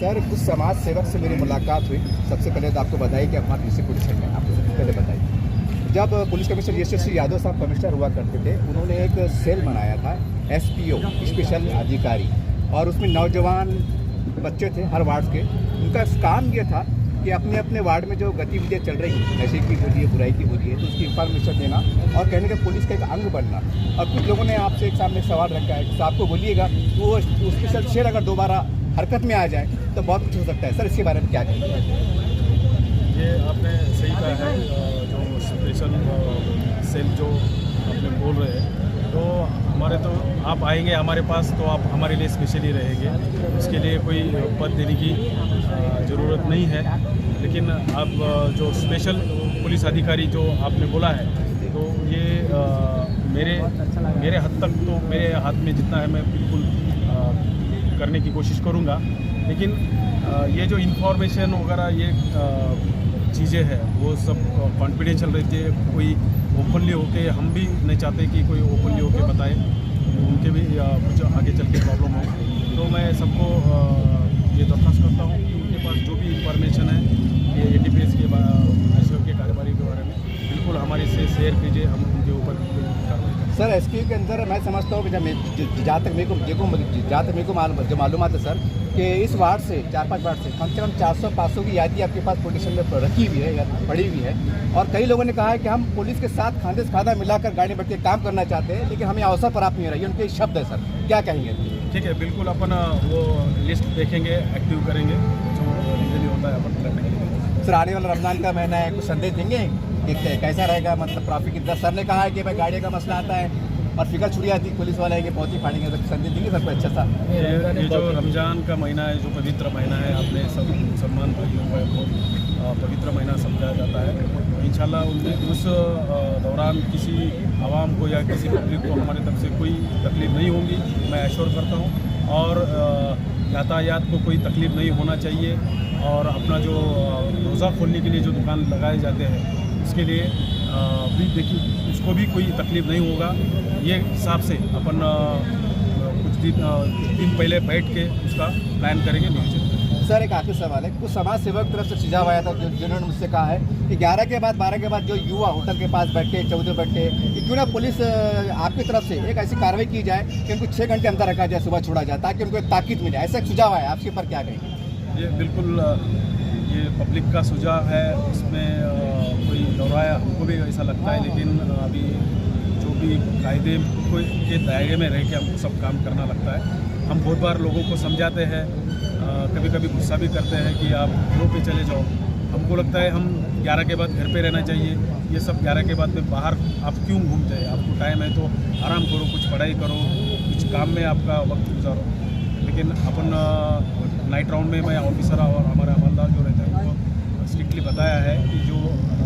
Sir, कुछ समाज सेवक से मेरी मुलाकात हुई। सबसे पहले तो आपको बधाई कि हमारे डीसी पुलिस में आपको सबसे पहले बधाई। जब पुलिस कमिश्नर यशस्वी यादव साहब कमिश्नर हुआ करते थे, उन्होंने एक सेल बनाया था SPO स्पेशल अधिकारी, और उसमें नौजवान बच्चे थे हर वार्ड के। उनका काम ये था कि अपने अपने वार्ड में जो गतिविधियाँ चल रही हैं, नशे की हो रही है, बुराई की हो रही है, तो उसकी इंफॉर्मेशन देना और कहने का पुलिस का एक अंग बनना। और कुछ लोगों ने आपसे एक सामने सवाल रखा है कि आपको बोलिएगा कि वो स्पेशल शेर अगर दोबारा हरकत में आ जाए तो बहुत कुछ हो सकता है। सर, इसके बारे में क्या कहेंगे? ये आपने सही कहा है। जो स्पेशल सेल जो आपने बोल रहे हैं, तो हमारे तो आप आएंगे हमारे पास तो आप हमारे लिए स्पेशली रहेंगे, उसके लिए कोई पद देने की ज़रूरत नहीं है। लेकिन आप जो स्पेशल पुलिस अधिकारी जो आपने बोला है, तो ये मेरे हद तक तो मेरे हाथ में जितना है मैं बिल्कुल करने की कोशिश करूँगा। लेकिन ये जो इन्फॉर्मेशन वगैरह ये चीज़ें हैं वो सब कॉन्फिडेंशियल रहती है। कोई ओपनली होके, हम भी नहीं चाहते कि कोई ओपनली होके बताए, उनके भी कुछ आगे चल के प्रॉब्लम हो। तो मैं सबको ये दरख्वास्त करता हूँ कि उनके पास जो भी इंफॉर्मेशन है ये ATPS के ICO के कारोबारी के बारे में बिल्कुल हमारे से शेयर कीजिए, हम उनके ऊपर कार्रवाई करें। सर, SPO के अंदर मैं समझता हूँ कि जहाँ तक मेरे को मालूमात है सर, कि इस वार्ड से 4-5 वार्ड से कम 400-500 की यादी आपके पास पोजीशन में रखी हुई है या पड़ी हुई है। और कई लोगों ने कहा है कि हम पुलिस के साथ खांधे से खांधा मिलाकर गाड़ी बैठ के काम करना चाहते हैं, लेकिन हमें अवसर प्राप्त नहीं हो रही है। उनके शब्द है सर, क्या कहेंगे? ठीक है, बिल्कुल अपन वो लिस्ट देखेंगे, एक्टिव करेंगे, जो लीगली होता है अपन करने के लिए। सर, आने वाला रमजान का महीना है, कुछ संदेश देंगे कि कैसा रहेगा? मतलब ट्रैफिक की सर ने कहा है कि भाई गाड़ी का मसला आता है और फिकर छुड़ी आती पुलिस वाले है कि बहुत ही फाड़ेंगे, तो संदेश देंगे सबको अच्छा सा। ये जो रमज़ान का महीना है, जो पवित्र महीना है, अपने सब मुसलमान भाइयों को बहुत पवित्र महीना समझा जाता है। इंशाल्लाह उस दौरान किसी आवाम को या किसी पब्लिक को हमारे तरफ से कोई तकलीफ़ नहीं होगी, मैं एश्योर करता हूँ। और यातायात को कोई तकलीफ़ नहीं होना चाहिए। और अपना जो रोज़ा खोलने के लिए जो दुकान लगाए जाते हैं, उसके लिए भी देखिए उसको भी कोई तकलीफ़ नहीं होगा। ये हिसाब से अपन कुछ दिन पहले बैठ के उसका प्लान करेंगे। सर, एक आखिरी सवाल है। कुछ समाज सेवक तरफ से सुझाव आया था जिन्होंने मुझसे कहा है कि 11 के बाद 12 के बाद जो युवा होटल के पास बैठे 14 बैठे, क्यों ना पुलिस आपकी तरफ से एक ऐसी कार्रवाई की जाए कि उनको 6 घंटे अंदर रखा जाए, सुबह छोड़ा जाए, ताकि उनको एक ताकीद मिले। ऐसा एक सुझाव है, आपके ऊपर क्या कहेंगे? ये बिल्कुल ये पब्लिक का सुझाव है, उसमें कोई दोहराया हमको भी ऐसा लगता है। लेकिन अभी जो भी कायदे के दायरे में रह के हमको सब काम करना लगता है। हम बहुत बार लोगों को समझाते हैं, कभी कभी गुस्सा भी करते हैं कि आप घरों पे चले जाओ। हमको लगता है हम 11 के बाद घर पे रहना चाहिए। ये सब 11 के बाद में बाहर आप क्यों घूमते हैं? आपको टाइम है तो आराम करो, कुछ पढ़ाई करो, कुछ काम में आपका वक्त गुजारो। लेकिन अपन नाइट राउंड में मैं ऑफिसर और हमारे अमलदार जो रहते हैं उनको स्ट्रिक्टली बताया है कि जो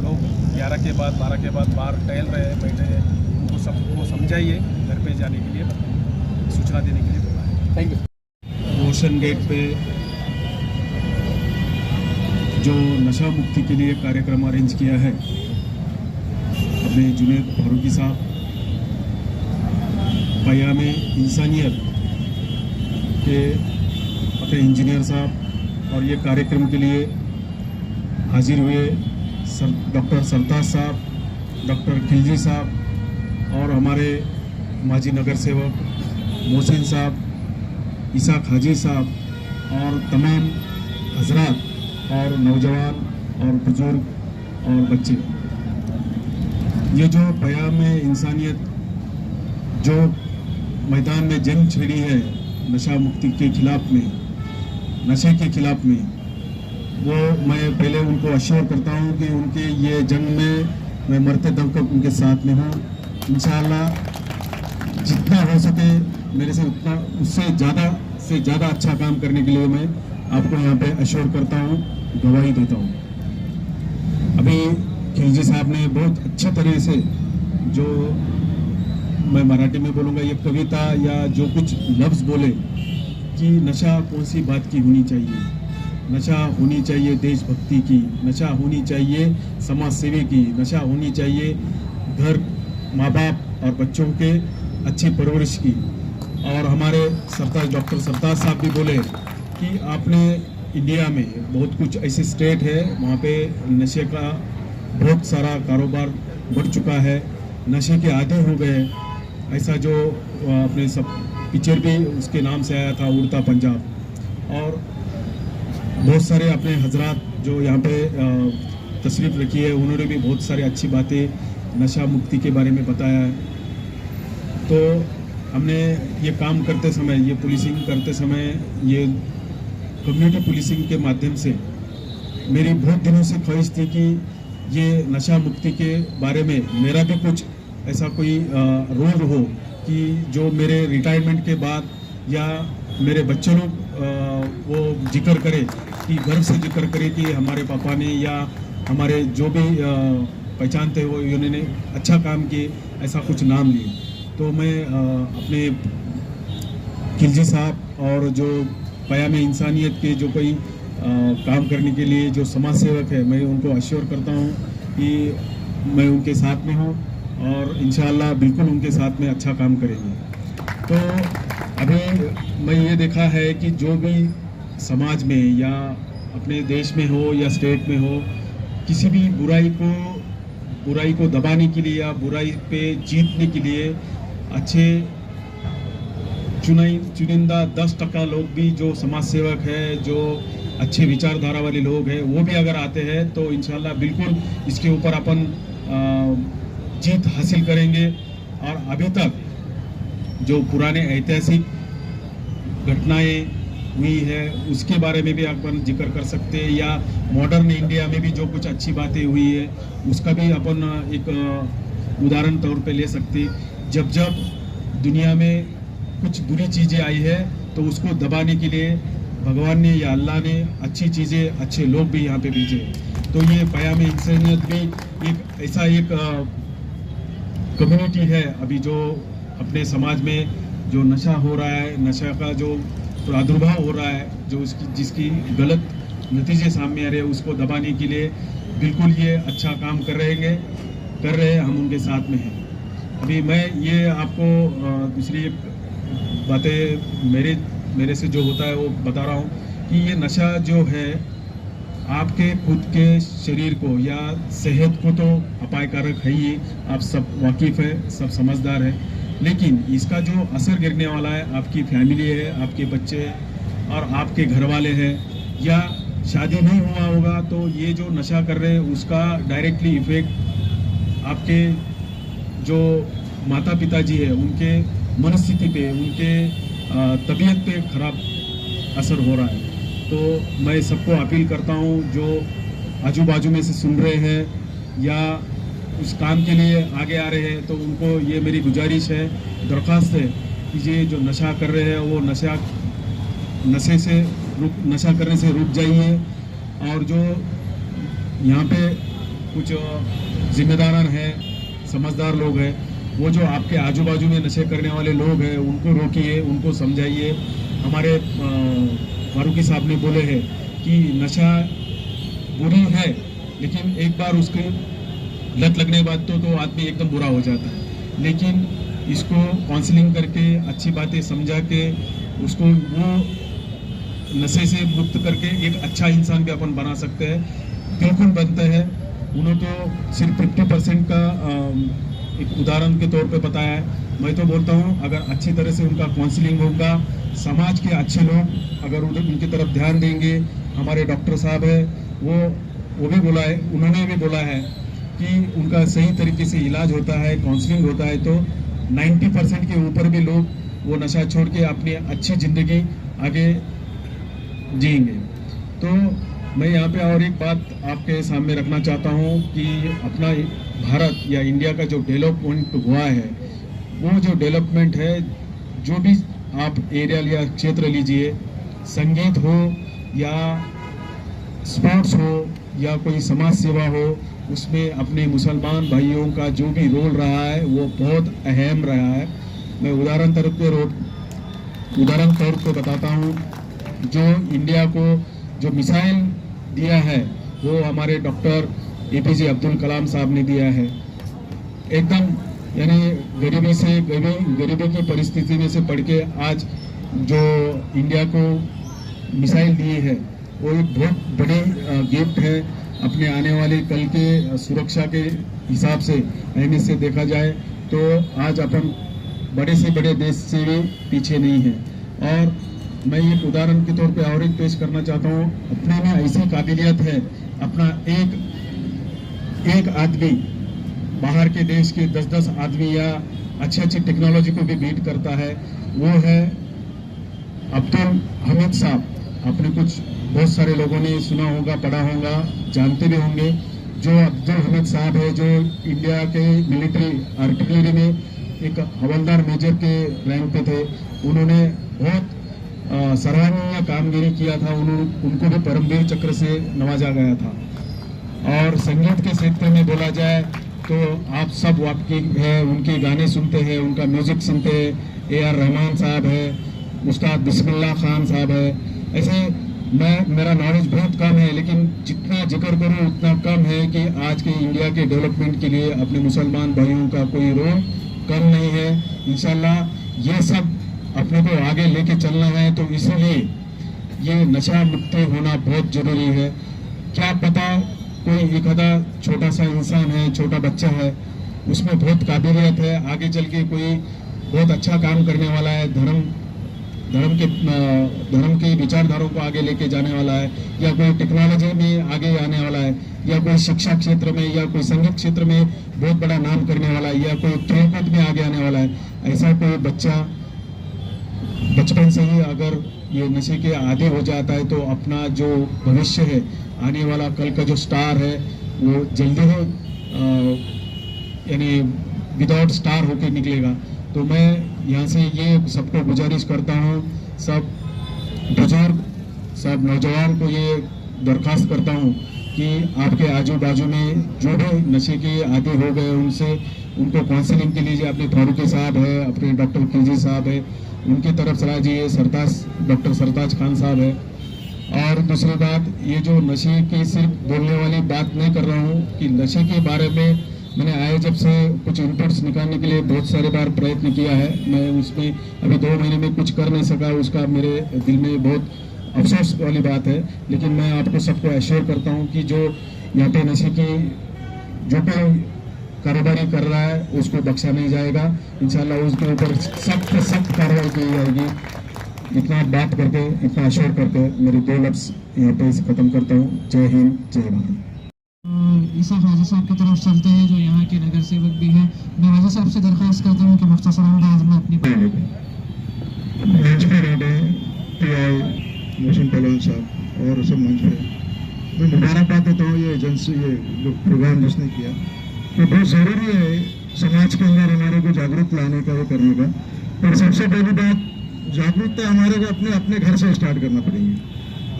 लोग 11 के बाद 12 के बाद बाहर टहल रहे हैं, बैठे हैं, उनको सबको समझाइए, घर पे जाने के लिए सूचना देने के लिए बोला है। Thank you. रोशन गेट पे जो नशा मुक्ति के लिए कार्यक्रम अरेंज किया है अपने जुनेद फारूकी साहब, पयाम इंसानियत के अपने इंजीनियर साहब, और ये कार्यक्रम के लिए हाजिर हुए डॉक्टर सरताज साहब, डॉक्टर खिलजी साहब और हमारे माजी नगर सेवक मोहसिन साहब, इसाक हाजी साहब और तमाम हजरात और नौजवान और बुजुर्ग और बच्चे। ये जो पयाम इंसानियत जो मैदान में जंग छेड़ी है नशा मुक्ति के खिलाफ में, नशे के खिलाफ में, वो मैं पहले उनको अश्योर करता हूँ कि उनके ये जंग में मैं मरते दम तक उनके साथ में हूँ। इंशाअल्लाह जितना हो सके मेरे से उतना, उससे ज़्यादा से ज़्यादा अच्छा काम करने के लिए मैं आपको यहाँ पे अश्योर करता हूँ, गवाही देता हूँ। अभी खिलजी साहब ने बहुत अच्छे तरह से, जो मैं मराठी में बोलूँगा, ये कविता या जो कुछ लफ्ज़ बोले कि नशा कौन सी बात की होनी चाहिए, नशा होनी चाहिए देशभक्ति की, नशा होनी चाहिए समाज सेवी की, नशा होनी चाहिए घर माँ बाप और बच्चों के अच्छी परवरिश की। और हमारे सरताज डॉक्टर सरताज साहब भी बोले कि आपने इंडिया में बहुत कुछ ऐसे स्टेट है वहाँ पे नशे का बहुत सारा कारोबार बढ़ चुका है, नशे के आदी हो गए। ऐसा जो अपने सब पिक्चर भी उसके नाम से आया था, उड़ता पंजाब। और बहुत सारे अपने हजरात जो यहाँ पे तशरीफ़ रखी है, उन्होंने भी बहुत सारी अच्छी बातें नशा मुक्ति के बारे में बताया है। तो हमने ये काम करते समय, ये पुलिसिंग करते समय, ये कम्युनिटी पुलिसिंग के माध्यम से मेरी बहुत दिनों से ख्वाहिश थी कि ये नशा मुक्ति के बारे में मेरा भी कुछ ऐसा कोई रोल हो कि जो मेरे रिटायरमेंट के बाद या मेरे बच्चे लोग वो जिक्र करे, कि गर्व से जिक्र करे कि हमारे पापा ने या हमारे जो भी पहचानते हो उन्होंने अच्छा काम किए, ऐसा कुछ नाम लिए। तो मैं अपने खिलजी साहब और जो क़याम इंसानियत के जो कोई काम करने के लिए जो समाज सेवक है, मैं उनको अश्योर करता हूँ कि मैं उनके साथ में हूँ और इंशाअल्लाह बिल्कुल उनके साथ में अच्छा काम करेंगे। तो अभी मैं ये देखा है कि जो भी समाज में या अपने देश में हो या स्टेट में हो, किसी भी बुराई को दबाने के लिए या बुराई पे जीतने के लिए अच्छे चुनिंदा 10% लोग भी जो समाज सेवक है, जो अच्छे विचारधारा वाले लोग हैं, वो भी अगर आते हैं तो इंशाल्लाह बिल्कुल इसके ऊपर अपन जीत हासिल करेंगे। और अभी तक जो पुराने ऐतिहासिक घटनाएं हुई है उसके बारे में भी अपन जिक्र कर सकते हैं, या मॉडर्न इंडिया में भी जो कुछ अच्छी बातें हुई है उसका भी अपन एक उदाहरण तौर पे ले सकते। जब दुनिया में कुछ बुरी चीज़ें आई है तो उसको दबाने के लिए भगवान ने या अल्लाह ने अच्छी चीज़ें, अच्छे लोग भी यहाँ पे भेजे। तो ये क़याम इंसानियत भी एक ऐसा एक कम्युनिटी है अभी जो अपने समाज में जो नशा हो रहा है, नशा का जो प्रादुर्भाव हो रहा है, जो उसकी जिसकी गलत नतीजे सामने आ रहे हैं, उसको दबाने के लिए बिल्कुल ये अच्छा काम कर रहे हैं। हम उनके साथ में हैं। अभी मैं ये आपको दूसरी बातें मेरे से जो होता है वो बता रहा हूँ कि ये नशा जो है आपके खुद के शरीर को या सेहत को तो अपायकारक है ही, आप सब वाकिफ़ हैं, सब समझदार हैं। लेकिन इसका जो असर गिरने वाला है, आपकी फैमिली है, आपके बच्चे हैं और आपके घर वाले हैं, या शादी नहीं हुआ होगा तो ये जो नशा कर रहे हैं उसका डायरेक्टली इफ़ेक्ट आपके जो माता पिता जी है उनके मनस्थिति पे, उनके तबीयत पे ख़राब असर हो रहा है। तो मैं सबको अपील करता हूँ जो आजू बाजू में से सुन रहे हैं या उस काम के लिए आगे आ रहे हैं, तो उनको ये मेरी गुजारिश है, दरख्वास्त है कि ये जो नशा कर रहे हैं वो नशा करने से रुक जाइए। और जो यहाँ पे कुछ जिम्मेदारान हैं, समझदार लोग हैं, वो जो आपके आजू बाजू में नशे करने वाले लोग हैं उनको रोकिए, उनको समझाइए। हमारे फारूकी साहब ने बोले हैं कि नशा बुरी है, लेकिन एक बार उसके लत लगने के बाद तो आदमी एकदम बुरा हो जाता है। लेकिन इसको काउंसलिंग करके, अच्छी बातें समझा के, उसको वो नशे से मुक्त करके एक अच्छा इंसान भी अपन बना सकते हैं, बिल्कुल बनते हैं। उन्होंने तो सिर्फ 50% का एक उदाहरण के तौर पे बताया है। मैं तो बोलता हूँ अगर अच्छी तरह से उनका काउंसलिंग होगा, समाज के अच्छे लोग अगर उनकी तरफ ध्यान देंगे, हमारे डॉक्टर साहब है वो भी बोला है, उन्होंने भी बोला है कि उनका सही तरीके से इलाज होता है, काउंसलिंग होता है, तो 90% के ऊपर भी लोग वो नशा छोड़ के अपनी अच्छी ज़िंदगी आगे जिएंगे। तो मैं यहाँ पे और एक बात आपके सामने रखना चाहता हूँ कि अपना भारत या इंडिया का जो डेवलपमेंट हुआ है, वो जो डेवलपमेंट है, जो भी आप एरिया या क्षेत्र लीजिए, संगीत हो या स्पोर्ट्स हो या कोई समाज सेवा हो, उसमें अपने मुसलमान भाइयों का जो भी रोल रहा है वो बहुत अहम रहा है। मैं उदाहरण तौर पे बताता हूँ, जो इंडिया को जो मिसाइल दिया है वो हमारे डॉक्टर APJ अब्दुल कलाम साहब ने दिया है। एकदम यानी गरीबी की परिस्थिति में से पढ़ के आज जो इंडिया को मिसाइल दिए है वो एक बहुत बड़ी गिफ्ट है अपने आने वाले कल के सुरक्षा के हिसाब से। अहमियत से देखा जाए तो आज अपन बड़े से बड़े देश से भी पीछे नहीं है। और मैं एक उदाहरण के तौर पे और एक पेश करना चाहता हूँ। अपने में ऐसी काबिलियत है, अपना एक आदमी बाहर के देश के 10-10 आदमी या अच्छी टेक्नोलॉजी को भी बीट करता है, वो है अब्दुल हमीद साहब। आपने कुछ बहुत सारे लोगों ने सुना होगा, पढ़ा होगा, जानते भी होंगे। जो अब्दुल हमीद साहब है, जो इंडिया के मिलिट्री आर्टिलरी में एक हवलदार मेजर के रैंक पे थे, उन्होंने बहुत सराहनीय कामगिरी किया था। उनको भी परमवीर चक्र से नवाजा गया था। और संगीत के क्षेत्र में बोला जाए तो आप सब वाकिफ है, उनके गाने सुनते हैं, उनका म्यूजिक सुनते हैं। AR रहमान साहब है, उस्ताद बिस्मिल्लाह खान साहब है। ऐसे मेरा नॉलेज बहुत कम है, लेकिन जितना जिक्र करूँ उतना कम है कि आज के इंडिया के डेवलपमेंट के लिए अपने मुसलमान भाइयों का कोई रोल कम नहीं है। इंशाल्लाह ये सब अपने को आगे लेके चलना है, तो इसीलिए ये नशा मुक्ति होना बहुत जरूरी है। क्या पता कोई एक आधा छोटा सा इंसान है, छोटा बच्चा है, उसमें बहुत काबिलियत है, आगे चल के कोई बहुत अच्छा काम करने वाला है, धर्म के विचारधारों को आगे लेके जाने वाला है, या कोई टेक्नोलॉजी में आगे आने वाला है, या कोई शिक्षा क्षेत्र में या कोई संगीत क्षेत्र में बहुत बड़ा नाम करने वाला है, या कोई खेलकूद में आगे आने वाला है। ऐसा कोई बच्चा बचपन से ही अगर ये नशे के आदी हो जाता है तो अपना जो भविष्य है, आने वाला कल का जो स्टार है, वो जल्दी ही यानी विदाउट स्टार होके निकलेगा। तो मैं यहाँ से ये सबको गुजारिश करता हूँ, सब बुजुर्ग, सब नौजवान को ये दरख्वास्त करता हूँ कि आपके आजू बाजू में जो भी नशे के आदी हो गए उनको काउंसलिंग के लिए अपने फारूकी साहब है, अपने डॉक्टर खिलजी साहब है, उनकी तरफ सलाह दीजिए। डॉक्टर सरताज खान साहब है। और दूसरी बात, ये जो नशे की सिर्फ बोलने वाली बात नहीं कर रहा हूँ कि नशे के बारे में मैंने आए जब से कुछ इनपुट्स निकालने के लिए बहुत सारे बार प्रयत्न किया है। मैं उसमें अभी 2 महीने में कुछ कर नहीं सका, उसका मेरे दिल में बहुत अफसोस वाली बात है। लेकिन मैं आपको सबको एश्योर करता हूँ कि जो यहाँ पे नशे की जो कोई कारोबारी कर रहा है उसको बख्शा नहीं जाएगा। इंशाल्लाह उसके ऊपर सख्त कार्रवाई की जाएगी। इतना बात करके, इतना एश्योर करके मेरे 2 लफ्ज़ यहाँ पे ख़त्म करता हूँ। जय हिंद, जय भारत। ईसा ख्वाजा साहब की तरफ चलते हैं, जो यहाँ के नगर सेवक भी हैं। मैं ख्वाजा साहब से दरख्वास्त करता हूँ कि मुख्तसर अंदाज में अपनी मंच पे रहते हैं PI मोहसिन पहलवान साहब और सब मंच पे मैं मुबारकबाद देता हूँ। ये एजेंसी, ये जो प्रोग्राम जिसने किया, तो बहुत ज़रूरी है समाज के अंदर हमारे को जागरूक लाने का, वो करने का। पर सबसे पहली बात, जागरूकता हमारे को अपने घर से स्टार्ट करना पड़ेगी।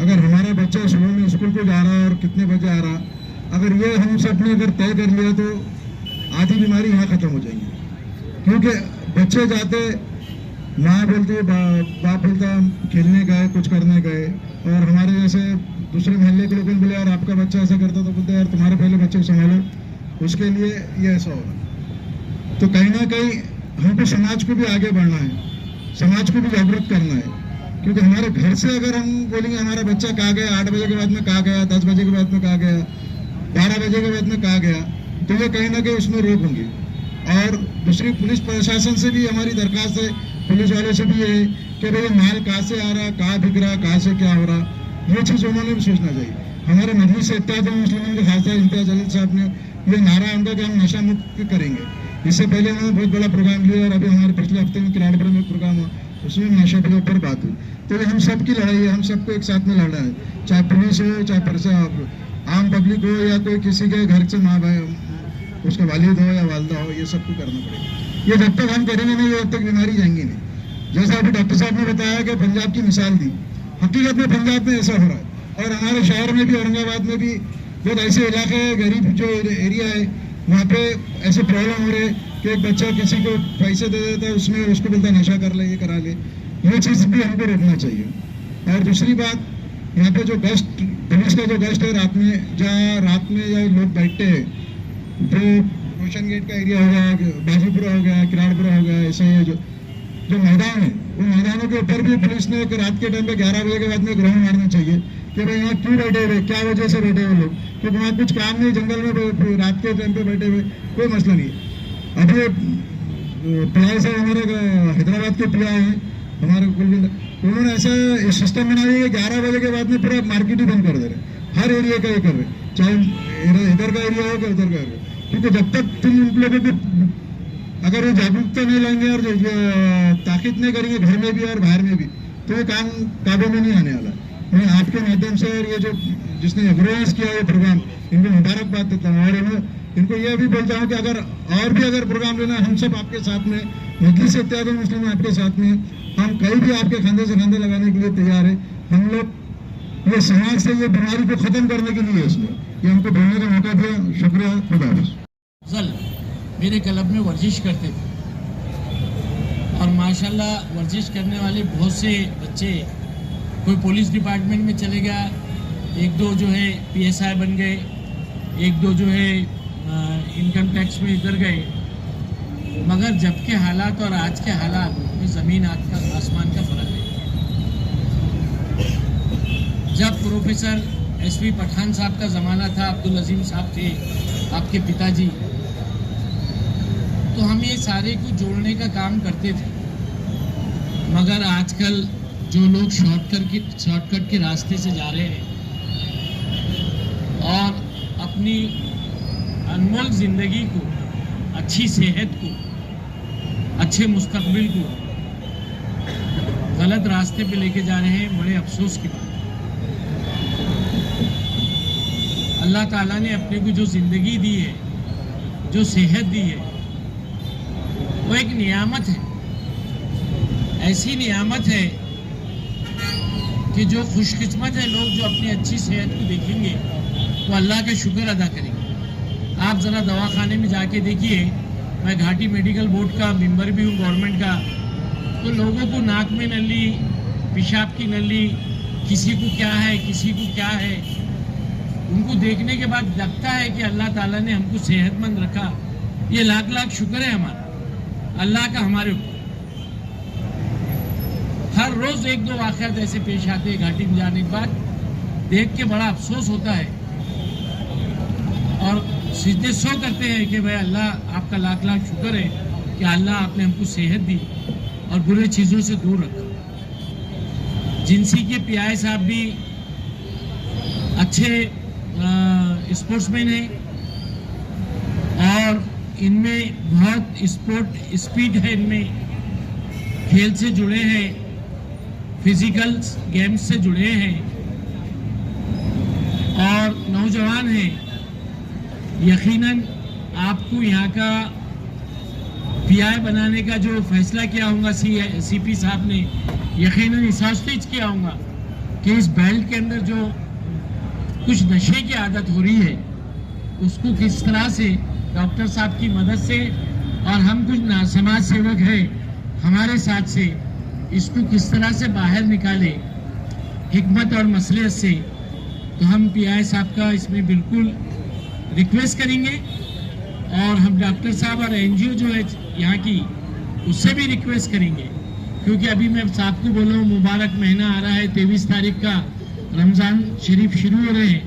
अगर हमारा बच्चा सुबह में स्कूल को जा रहा है और कितने बजे आ रहा, अगर ये हम सब ने अगर तय कर लिया तो आधी बीमारी यहाँ ख़त्म हो जाएंगी। क्योंकि बच्चे जाते, माँ बोलती है, बाप बोलता खेलने गए, कुछ करने गए, और हमारे जैसे दूसरे मोहल्ले के लोग बोले यार आपका बच्चा ऐसा करता, तो बोलते यार तुम्हारे पहले बच्चे को संभालो, उसके लिए ये ऐसा होगा। तो कहीं ना कहीं हमको समाज को भी आगे बढ़ना है, समाज को भी जागरूक करना है। क्योंकि हमारे घर से अगर हम बोलेंगे हमारा बच्चा कहाँ गया, 8 बजे के बाद में कहाँ गया, 10 बजे के बाद में कहाँ गया, 12 बजे के बाद में कहाँ गया, तो ये कहीं ना कहीं उसमें रोक होंगी। और दूसरी, पुलिस प्रशासन से भी हमारी दरख्वास्त है, पुलिस वालों से भी है कि भाई माल कहाँ से आ रहा, कहाँ बिक रहा, कहाँ से क्या हो रहा, ये चीज़ उन्होंने भी सोचना चाहिए। हमारे मजलिस इत्तेहाद मुस्लिमीन के खासदार इम्तियाज जलील साहब ने ये नारा उनका कि हम नशा मुक्त करेंगे। इससे पहले उन्होंने बहुत बड़ा प्रोग्राम लिया, और अभी हमारे पिछले हफ्ते में किराड़पुर में प्रोग्राम हुआ, उसमें नशे के ऊपर बात हुई। तो ये हम सब की लड़ाई है, हम सबको एक साथ में लड़ना है, चाहे पुलिस हो, चाहे आम पब्लिक हो, या कोई किसी के घर से माँ भाई, उसका वालिद हो या वालदा हो, ये सबको करना पड़ेगा। ये जब तक हम करेंगे नहीं, जब तक बीमारी जाएंगी नहीं। जैसा अभी डॉक्टर साहब ने बताया कि पंजाब की मिसाल दी, हकीकत में पंजाब में ऐसा हो रहा है, और हमारे शहर में भी, औरंगाबाद में भी बहुत ऐसे इलाके हैं, गरीब जो एरिया है, वहाँ पे ऐसे प्रॉब्लम हो रहे कि एक बच्चा किसी को पैसे दे देता है, उसमें उसको बोलता है नशा कर ले, ये करा ले। ये चीज़ भी हमको रोकना चाहिए। और दूसरी बात, यहाँ पे जो गश्त, पुलिस का जो गश्त है रात में, जहाँ रात में जो लोग बैठते हैं, जो रोशन गेट का एरिया हो गया, बाजीपुरा हो गया, किराड़पुरा हो गया, ऐसे जो मैदान है, उन मैदानों के ऊपर भी पुलिस ने रात के टाइम पे 11 बजे के बाद में ग्राउंड मारना चाहिए, कि भाई यहाँ क्यों बैठे हुए, क्या वजह से बैठे हुए लोग, क्योंकि वहाँ कुछ काम नहीं, जंगल में रात के टाइम पे बैठे हुए, कोई मसला नहीं है। अब ये पीआई साहब हमारे हैदराबाद के पीआई हैं हमारे कुलविंदर, उन्होंने ऐसा सिस्टम बना दिया कि 11 बजे के बाद में पूरा मार्केट ही बंद कर दे रहे, हर एरिया का ये कर रहे, चाहे इधर का एरिया हो या उधर का एरिया, क्योंकि जब तक तुम उन लोगों को अगर वो जागरूकता नहीं लाएंगे और ताकीद नहीं करेंगे घर में भी और बाहर में भी, तो ये काम काबू में नहीं आने वाला। मैं आपके माध्यम से और ये जो जिसने ऑर्गेनाइज किया ये प्रोग्राम, इनको मुबारकबाद देता हूँ। और इनको ये भी बोलता हूँ कि अगर प्रोग्राम लेना, हम सब आपके साथ में, मजलिस इत्तेहाद मुस्लिम आपके साथ में, हम कहीं भी आपके कंधे से कंधे लगाने के लिए तैयार है। हम लोग ये समाज से ये बीमारी को खत्म करने के लिए इसमें ये हमको बोलने का मौका दिया, शुक्रिया, खुदा हाफिज़। मेरे क्लब में वर्जिश करते थे और माशाल्लाह वर्जिश करने वाले बहुत से बच्चे, कोई पुलिस डिपार्टमेंट में चले गया, एक दो जो है पीएसआई बन गए, एक दो जो है इनकम टैक्स में इधर गए, मगर जब के हालात और आज के हालात में ज़मीन आसमान का फ़र्क है। जब प्रोफेसर एसपी पठान साहब का ज़माना था, अब्दुल अजीम साहब थे आपके पिताजी, तो हम ये सारे को जोड़ने का काम करते थे। मगर आजकल जो लोग शॉर्टकट के रास्ते से जा रहे हैं और अपनी अनमोल ज़िंदगी को, अच्छी सेहत को, अच्छे मुस्तकबिल को गलत रास्ते पे लेके जा रहे हैं, बड़े अफसोस की बात। अल्लाह ताला ने अपने को जो ज़िंदगी दी है, जो सेहत दी है, वो एक नियामत है, ऐसी नियामत है कि जो खुशकिस्मत है लोग जो अपनी अच्छी सेहत को देखेंगे वो अल्लाह का शुक्र अदा करेंगे। आप ज़रा दवाखाने में जाके देखिए, मैं घाटी मेडिकल बोर्ड का मेंबर भी हूँ गवर्नमेंट का, तो लोगों को नाक में नली, पेशाब की नली, किसी को क्या है किसी को क्या है, उनको देखने के बाद लगता है कि अल्लाह ताला ने हमको सेहतमंद रखा। ये लाख लाख शुक्र है हमारा अल्लाह का हमारे ऊपर। हर रोज़ एक दो वाक़यात ऐसे पेश आते हैं घाटी में जाने के बाद, देख के बड़ा अफसोस होता है और सीधे सो करते हैं कि भाई अल्लाह आपका लाख लाख शुक्र है कि अल्लाह आपने हमको सेहत दी और बुरे चीज़ों से दूर रखा। जिनसी के पीआई साहब भी अच्छे स्पोर्ट्समैन हैं और इनमें बहुत स्पीड है, इनमें खेल से जुड़े हैं, फिजिकल गेम्स से जुड़े हैं और नौजवान हैं। यकीनन आपको यहाँ का पीआई बनाने का जो फैसला किया होगा सीपी साहब ने, यकीनन इस किया होगा कि इस बेल्ट के अंदर जो कुछ नशे की आदत हो रही है उसको किस तरह से डॉक्टर साहब की मदद से और हम कुछ समाज सेवक हैं हमारे साथ से इसको किस तरह से बाहर निकाले हिकमत और मसलियत से। तो हम पीआई साहब का इसमें बिल्कुल रिक्वेस्ट करेंगे और हम डॉक्टर साहब और एनजीओ जो है यहाँ की उससे भी रिक्वेस्ट करेंगे, क्योंकि अभी मैं साहब को बोल रहा हूँ मुबारक महीना आ रहा है, 23 तारीख का रमज़ान शरीफ शुरू हो रहे हैं,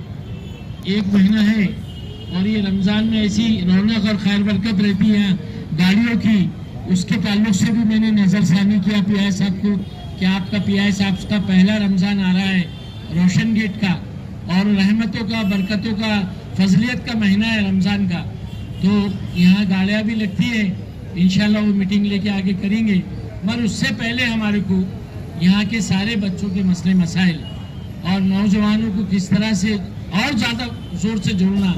1 महीना है और ये रमज़ान में ऐसी रौनक और खैर बरकत रहती है गाड़ियों की, उसके ताल्लुक से भी मैंने नज़रसानी किया पीआई साहब को कि आपका पीआई साहब का पहला रमज़ान आ रहा है रोशन गेट का और रहमतों का, बरकतों का, फजलियत का महीना है रमज़ान का, तो यहाँ गाड़ियाँ भी लगती है। इंशाल्लाह वो मीटिंग लेके आगे करेंगे, मगर उससे पहले हमारे को यहाँ के सारे बच्चों के मसले मसाइल और नौजवानों को किस तरह से और ज़्यादा ज़ोर से जोड़ना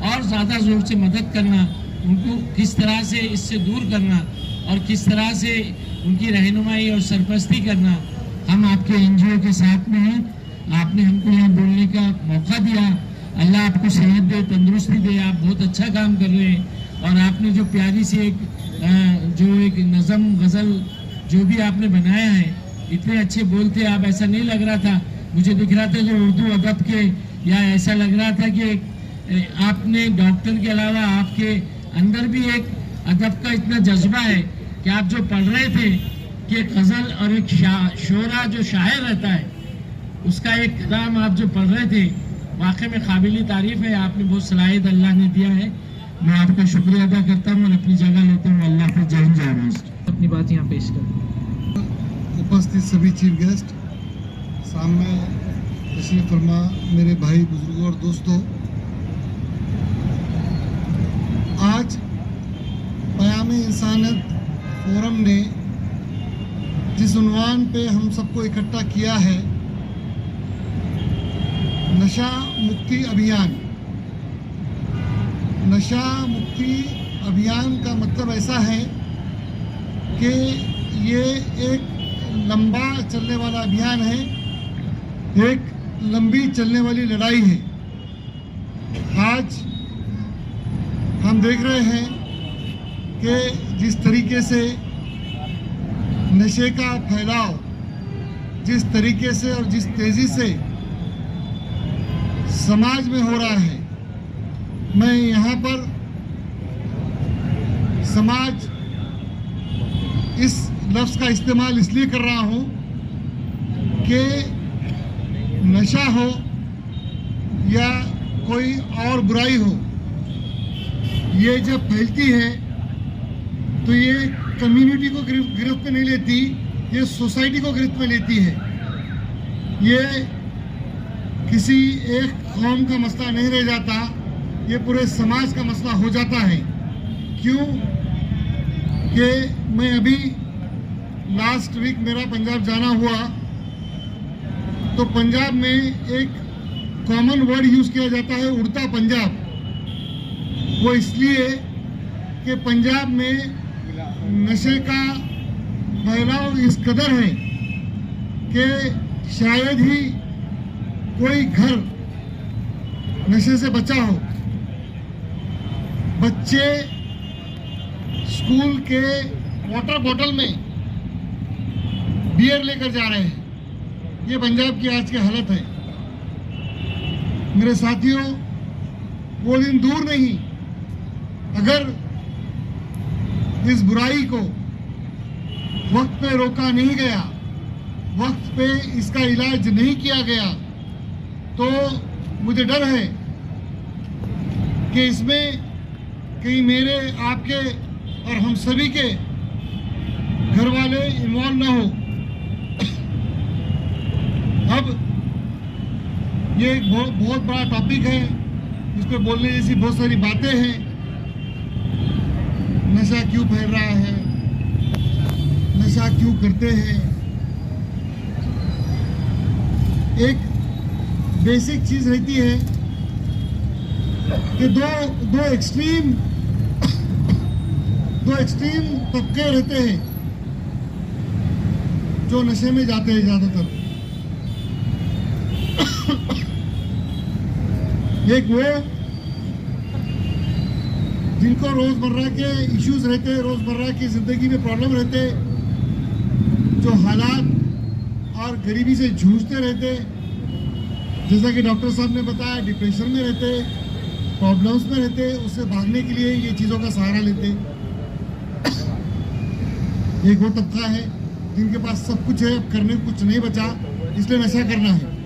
और ज़्यादा ज़ोर से मदद करना, उनको किस तरह से इससे दूर करना और किस तरह से उनकी रहनुमाई और सरपरस्ती करना। हम आपके एनजीओ के साथ में हैं, आपने हमको यहाँ बोलने का मौका दिया, अल्लाह आपको सेहत दे, तंदुरुस्ती दे, आप बहुत अच्छा काम कर रहे हैं और आपने जो प्यारी सी एक नज़म गज़ल जो भी आपने बनाया है, इतने अच्छे बोलते आप, ऐसा नहीं लग रहा था, मुझे दिख रहा था जो उर्दू अदब के, या ऐसा लग रहा था कि आपने डॉक्टर के अलावा आपके अंदर भी एक अदब का इतना जज्बा है कि आप जो पढ़ रहे थे कि गज़ल और एक शोरा जो शायर रहता है उसका एक नाम आप जो पढ़ रहे थे, वाकई में काबिल तारीफ है। आपने बहुत सलाहियत अल्लाह ने दिया है। मैं आपका शुक्रिया अदा करता हूँ और अपनी जगह लेता हूँ। अल्लाह हाफ़िज़, जय हिंद, जय महाराष्ट्र। अपनी बात यहाँ पेश करें। उपस्थित सभी चीफ गेस्ट, सामने तशरीफ फरमा मेरे भाई बुजुर्गों और दोस्तों, आज पयाम इंसानियत फोरम ने जिस उन्वान पे हम सबको इकट्ठा किया है, नशा मुक्ति अभियान। नशा मुक्ति अभियान का मतलब ऐसा है कि ये एक लंबा चलने वाला अभियान है, एक लंबी चलने वाली लड़ाई है। आज हम देख रहे हैं कि जिस तरीके से नशे का फैलाव, जिस तरीके से और जिस तेज़ी से समाज में हो रहा है, मैं यहाँ पर समाज इस लफ्ज़ का इस्तेमाल इसलिए कर रहा हूँ कि नशा हो या कोई और बुराई हो, ये जब फैलती है तो ये कम्युनिटी को गिरफ्त में नहीं लेती, ये सोसाइटी को गिरफ्त में लेती है। ये किसी एक कौम का मसला नहीं रह जाता, ये पूरे समाज का मसला हो जाता है। क्यों कि मैं अभी लास्ट वीक मेरा पंजाब जाना हुआ, तो पंजाब में एक कॉमन वर्ड यूज़ किया जाता है, उड़ता पंजाब। वो इसलिए कि पंजाब में नशे का फैलाव इस कदर है कि शायद ही कोई घर नशे से बचा हो। बच्चे स्कूल के वाटर बॉटल में बियर लेकर जा रहे हैं। ये पंजाब की आज की हालत है। मेरे साथियों, वो दिन दूर नहीं, अगर इस बुराई को वक्त पे रोका नहीं गया, वक्त पे इसका इलाज नहीं किया गया, तो मुझे डर है कि इसमें कहीं मेरे, आपके और हम सभी के घर वाले इन्वॉल्व ना हो। अब ये एक बहुत बड़ा टॉपिक है, इस पर बोलने जैसी बहुत सारी बातें हैं। नशा क्यों फैल रहा है, नशा क्यों करते हैं। एक बेसिक चीज रहती है कि दो एक्सट्रीम तबके रहते हैं जो नशे में जाते हैं ज्यादातर। एक वो जिनको रोजमर्रा के इश्यूज रहते हैं, रोजमर्रा की जिंदगी में प्रॉब्लम रहते, जो हालात और गरीबी से जूझते रहते, जैसा कि डॉक्टर साहब ने बताया, डिप्रेशन में रहते, प्रॉब्लम्स में रहते, उससे भागने के लिए ये चीज़ों का सहारा लेते। एक वो तबका है जिनके पास सब कुछ है, अब करने को कुछ नहीं बचा, इसलिए नशा करना है।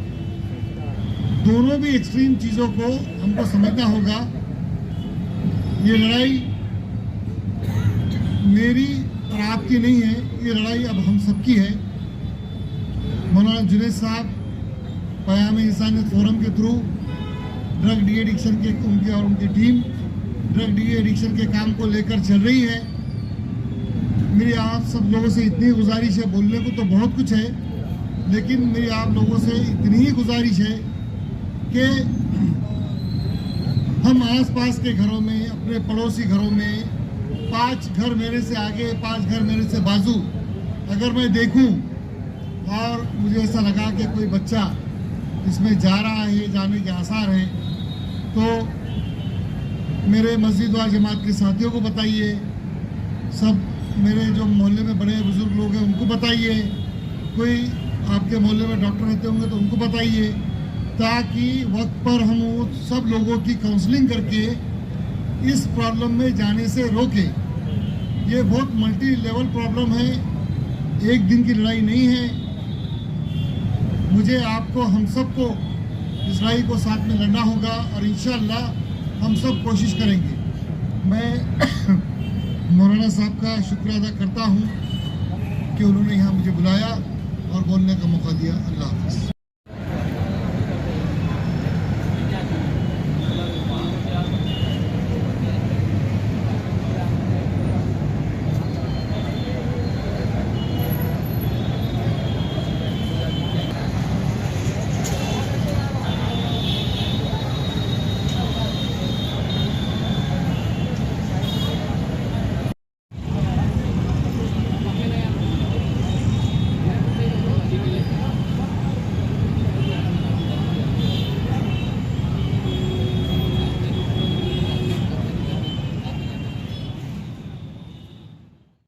दोनों भी एक्सट्रीम चीज़ों को हमको समझना होगा। ये लड़ाई मेरी और आपकी नहीं है, ये लड़ाई अब हम सबकी है। मौलाना जुनैद साहब पयाम इंसानियत फोरम के थ्रू ड्रग डी एडिक्शन के उनकी टीम ड्रग डी एडिक्शन के काम को लेकर चल रही है। मेरी आप सब लोगों से इतनी गुजारिश है, बोलने को तो बहुत कुछ है, लेकिन मेरी आप लोगों से इतनी ही गुजारिश है कि हम आसपास के घरों में, अपने पड़ोसी घरों में, 5 घर मेरे से आगे, 5 घर मेरे से बाजू, अगर मैं देखूं और मुझे ऐसा लगा कि कोई बच्चा इसमें जा रहा है, जाने के आसार हैं, तो मेरे मस्जिद व जमात के साथियों को बताइए, सब मेरे जो मोहल्ले में बड़े बुजुर्ग लोग हैं उनको बताइए, कोई आपके मोहल्ले में डॉक्टर रहते होंगे तो उनको बताइए, ताकि वक्त पर हम वो सब लोगों की काउंसलिंग करके इस प्रॉब्लम में जाने से रोकें। ये बहुत मल्टी लेवल प्रॉब्लम है, एक दिन की लड़ाई नहीं है। मुझे, आपको, हम सबको इस लड़ाई को साथ में लड़ना होगा और इंशाअल्लाह हम सब कोशिश करेंगे। मैं मौलाना साहब का शुक्र अदा करता हूँ कि उन्होंने यहाँ मुझे बुलाया और बोलने का मौका दिया। अल्लाह हाफ़िज़।